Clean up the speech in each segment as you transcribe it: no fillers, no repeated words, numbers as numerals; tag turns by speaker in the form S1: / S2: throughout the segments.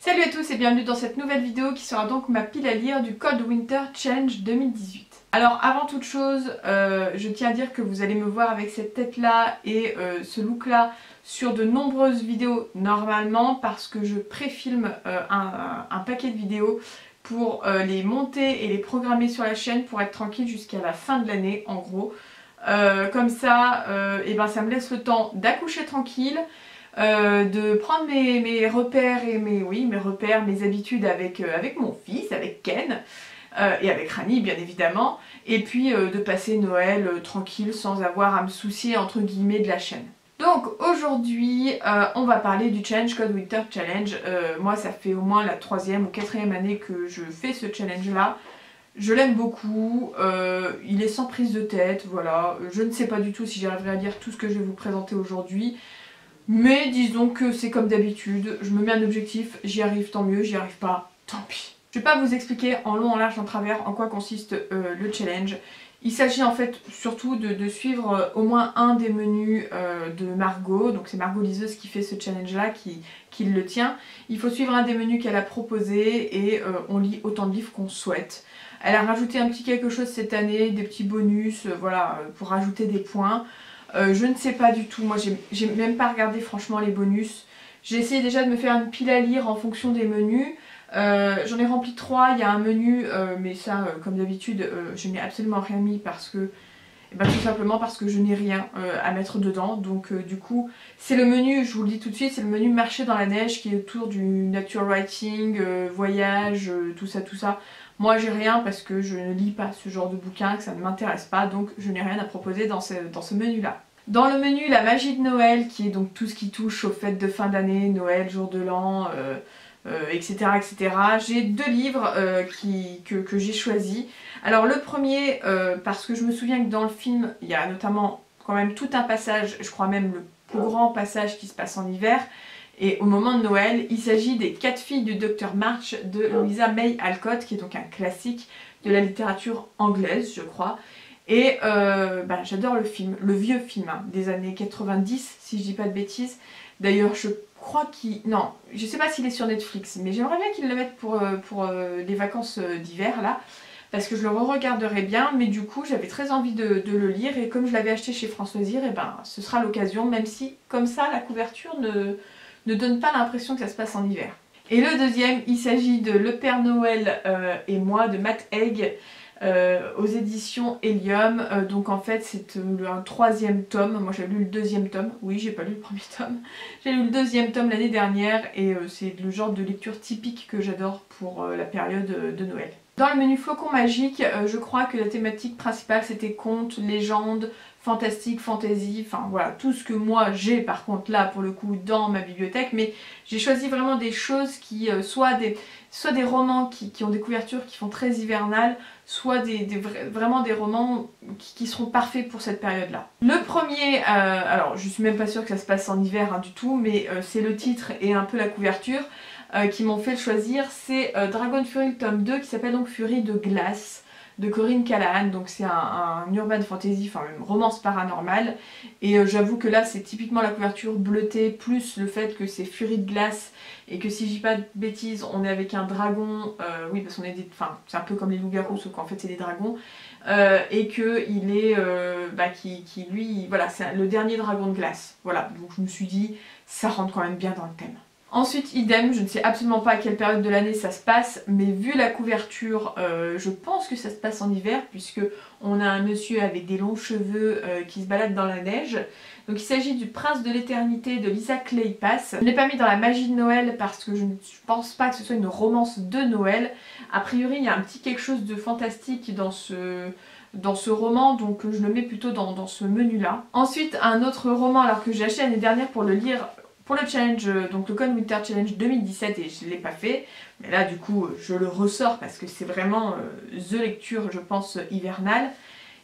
S1: Salut à tous et bienvenue dans cette nouvelle vidéo qui sera donc ma pile à lire du Cold Winter Challenge 2018. Alors avant toute chose, je tiens à dire que vous allez me voir avec cette tête là et ce look là sur de nombreuses vidéos normalement parce que je préfilme un paquet de vidéos pour les monter et les programmer sur la chaîne pour être tranquille jusqu'à la fin de l'année en gros. Comme ça, et ben ça me laisse le temps d'accoucher tranquille. De prendre mes repères et mes habitudes avec mon fils, avec Ken et avec Rani bien évidemment, et puis de passer Noël tranquille sans avoir à me soucier entre guillemets de la chaîne. Donc aujourd'hui on va parler du challenge Cold Winter Challenge. Moi ça fait au moins la 3e ou 4e année que je fais ce challenge là. Je l'aime beaucoup, il est sans prise de tête, voilà. Je ne sais pas du tout si j'arriverai à lire tout ce que je vais vous présenter aujourd'hui. Mais disons que c'est comme d'habitude, je me mets un objectif, j'y arrive tant mieux, j'y arrive pas, tant pis. Je vais pas vous expliquer en long, en large, en travers en quoi consiste le challenge. Il s'agit en fait surtout de suivre au moins un des menus de Margot, donc c'est Margot Liseuse qui fait ce challenge là, qui le tient. Il faut suivre un des menus qu'elle a proposé et on lit autant de livres qu'on souhaite. Elle a rajouté un petit quelque chose cette année, des petits bonus, voilà, pour rajouter des points. Je ne sais pas du tout, moi j'ai même pas regardé franchement les bonus. J'ai essayé déjà de me faire une pile à lire en fonction des menus. J'en ai rempli 3, il y a un menu, mais ça comme d'habitude je n'ai absolument rien mis parce que, tout simplement parce que je n'ai rien à mettre dedans. Donc du coup c'est le menu, je vous le dis tout de suite, c'est le menu marché dans la neige qui est autour du nature writing, voyage, tout ça. Moi j'ai rien parce que je ne lis pas ce genre de bouquin, que ça ne m'intéresse pas, donc je n'ai rien à proposer dans ce menu là. Dans le menu la magie de Noël, qui est donc tout ce qui touche aux fêtes de fin d'année, Noël, jour de l'an, etc. J'ai 2 livres que j'ai choisis. Alors le premier, parce que je me souviens que dans le film, il y a notamment quand même tout un passage, je crois même le plus grand passage qui se passe en hiver. Et au moment de Noël, il s'agit des 4 filles du Dr March de Louisa May Alcott, qui est donc un classique de la littérature anglaise, je crois. Et j'adore le film, le vieux film hein, des années 90, si je dis pas de bêtises. D'ailleurs, je crois qu'il... Non, je sais pas s'il est sur Netflix, mais j'aimerais bien qu'ils le mettent pour les vacances d'hiver, là. Parce que je le re-regarderai bien, mais du coup, j'avais très envie de le lire. Et comme je l'avais acheté chez France Loisirs, et ce sera l'occasion, même si, comme ça, la couverture ne donne pas l'impression que ça se passe en hiver. Et le deuxième, il s'agit de Le Père Noël et moi de Matt Haig aux éditions Helium. Donc en fait c'est un 3e tome, moi j'ai lu le 2e tome, oui j'ai pas lu le 1er tome, j'ai lu le 2e tome l'année dernière et c'est le genre de lecture typique que j'adore pour la période de Noël. Dans le menu Flocon Magique, je crois que la thématique principale c'était contes, légendes, fantastique, fantasy, enfin voilà, tout ce que moi j'ai par contre là pour le coup dans ma bibliothèque, mais j'ai choisi vraiment des choses qui, soit des romans qui ont des couvertures qui font très hivernales, soit vraiment des romans qui seront parfaits pour cette période-là. Le premier, alors je suis même pas sûre que ça se passe en hiver hein, du tout, mais c'est le titre et un peu la couverture qui m'ont fait le choisir, c'est Dragon Fury le tome 2 qui s'appelle donc Furie de glace de Corinne Callahan, donc c'est un urban fantasy, enfin même romance paranormale, et j'avoue que là c'est typiquement la couverture bleutée, plus le fait que c'est Furie de glace, et que si je dis pas de bêtises, on est avec un dragon, oui parce qu'on est enfin c'est un peu comme les loups-garous, sauf qu'en fait c'est des dragons, et que il est, qui lui, voilà, c'est le dernier dragon de glace, voilà, donc je me suis dit, ça rentre quand même bien dans le thème. Ensuite, idem, je ne sais absolument pas à quelle période de l'année ça se passe, mais vu la couverture, je pense que ça se passe en hiver, puisque on a un monsieur avec des longs cheveux qui se balade dans la neige. Donc il s'agit du Prince de l'éternité de Lisa Kleypas. Je ne l'ai pas mis dans la magie de Noël parce que je ne pense pas que ce soit une romance de Noël. A priori, il y a un petit quelque chose de fantastique dans ce roman, donc je le mets plutôt dans ce menu-là. Ensuite, un autre roman alors que j'ai acheté l'année dernière pour le lire pour le challenge, donc le Cold Winter Challenge 2017 et je ne l'ai pas fait, mais là du coup je le ressors parce que c'est vraiment the lecture je pense hivernale.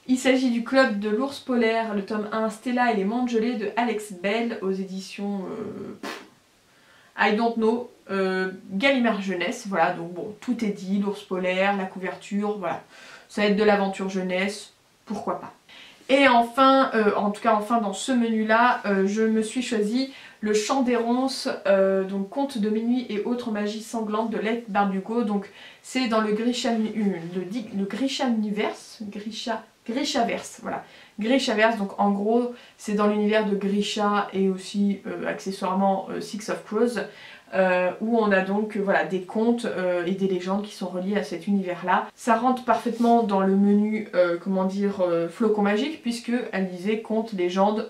S1: Il s'agit du Club de l'ours polaire, le tome 1 Stella et les mondes gelés de Alex Bell aux éditions I don't know, Gallimard Jeunesse, voilà donc bon tout est dit, l'ours polaire, la couverture, voilà, ça va être de l'aventure jeunesse, pourquoi pas. Et enfin, en tout cas enfin dans ce menu là, je me suis choisi Le Chant des Ronces, donc Contes de minuit et autres magies sanglantes de Leigh Bardugo. Donc c'est dans le Grishaverse, Grishaverse, voilà. Grishaverse, donc en gros c'est dans l'univers de Grisha et aussi accessoirement Six of Crows. Où on a donc voilà, des contes et des légendes qui sont reliées à cet univers-là. Ça rentre parfaitement dans le menu, comment dire, flocon magique, puisque elle disait contes, légendes,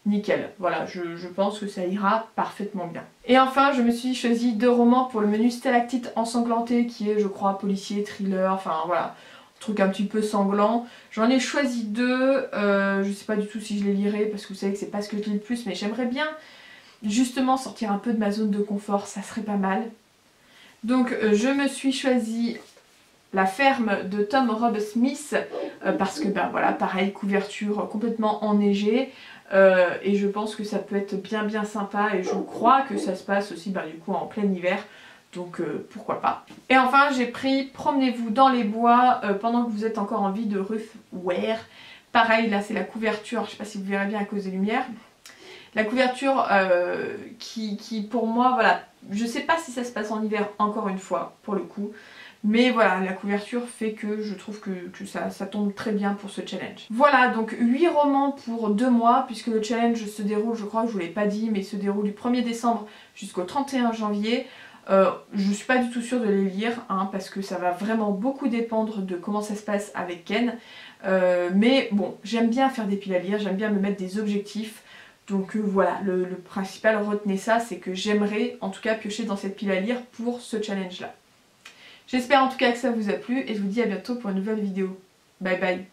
S1: nickel. Voilà, je pense que ça ira parfaitement bien. Et enfin, je me suis choisi 2 romans pour le menu Stalactite ensanglanté, qui est, je crois, policier, thriller, enfin voilà, truc un petit peu sanglant. J'en ai choisi 2, je sais pas du tout si je les lirai, parce que vous savez que c'est pas ce que je lis le plus, mais j'aimerais bien justement sortir un peu de ma zone de confort, ça serait pas mal. Donc je me suis choisi La ferme de Tom Rob Smith parce que ben voilà, pareil, couverture complètement enneigée et je pense que ça peut être bien sympa et je crois que ça se passe aussi ben, du coup en plein hiver. Donc pourquoi pas. Et enfin j'ai pris Promenez-vous dans les bois pendant que vous êtes encore en vie de Ruth Ware. Pareil, là c'est la couverture, je sais pas si vous verrez bien à cause des lumières. La couverture qui pour moi, voilà, je sais pas si ça se passe en hiver encore une fois, pour le coup. Mais voilà, la couverture fait que je trouve que ça tombe très bien pour ce challenge. Voilà, donc 8 romans pour 2 mois, puisque le challenge se déroule, je crois que je vous l'ai pas dit, mais se déroule du 1er décembre jusqu'au 31 janvier. Je suis pas du tout sûre de les lire, hein, parce que ça va vraiment beaucoup dépendre de comment ça se passe avec Ken. Mais bon, j'aime bien faire des piles à lire, j'aime bien me mettre des objectifs. Donc voilà, le principal, retenez ça, c'est que j'aimerais en tout cas piocher dans cette pile à lire pour ce challenge là. J'espère en tout cas que ça vous a plu et je vous dis à bientôt pour une nouvelle vidéo. Bye bye.